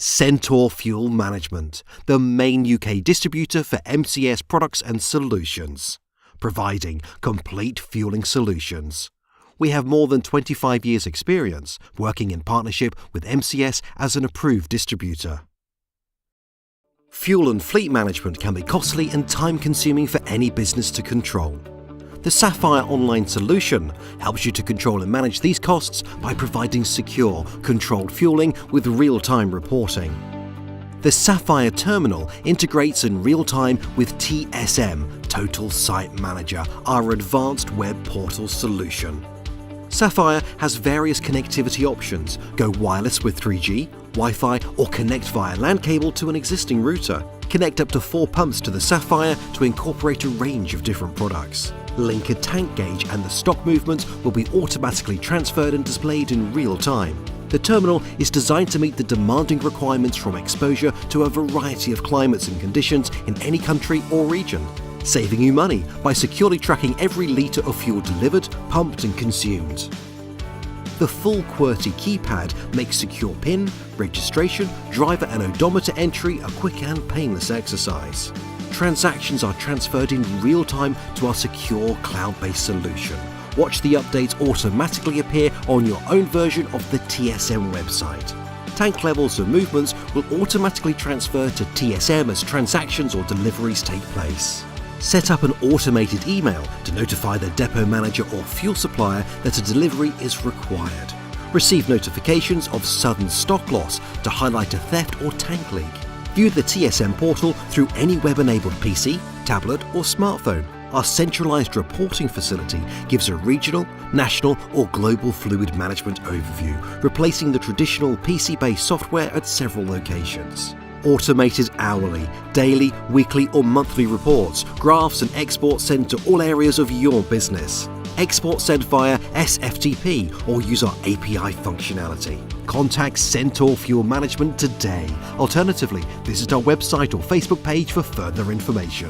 Centaur Fuel Management, the main UK distributor for MCS products and solutions, providing complete fueling solutions. We have more than 25 years' experience working in partnership with MCS as an approved distributor. Fuel and fleet management can be costly and time-consuming for any business to control. The Sapphire online solution helps you to control and manage these costs by providing secure, controlled fueling with real-time reporting. The Sapphire terminal integrates in real time with TSM, Total Site Manager, our advanced web portal solution. Sapphire has various connectivity options. Go wireless with 3G, Wi-Fi, or connect via LAN cable to an existing router. Connect up to 4 pumps to the Sapphire to incorporate a range of different products. Link a tank gauge and the stock movements will be automatically transferred and displayed in real time. The terminal is designed to meet the demanding requirements from exposure to a variety of climates and conditions in any country or region, saving you money by securely tracking every litre of fuel delivered, pumped and consumed. The full QWERTY keypad makes secure PIN, registration, driver and odometer entry a quick and painless exercise. Transactions are transferred in real time to our secure cloud-based solution. Watch the updates automatically appear on your own version of the TSM website. Tank levels and movements will automatically transfer to TSM as transactions or deliveries take place. Set up an automated email to notify the depot manager or fuel supplier that a delivery is required. Receive notifications of sudden stock loss to highlight a theft or tank leak. View the TSM portal through any web-enabled PC, tablet or smartphone. Our centralised reporting facility gives a regional, national or global fluid management overview, replacing the traditional PC-based software at several locations. Automated hourly, daily, weekly or monthly reports, graphs and exports sent to all areas of your business. Export send via SFTP or use our API functionality. Contact Centaur Fuel Management today. Alternatively, visit our website or Facebook page for further information.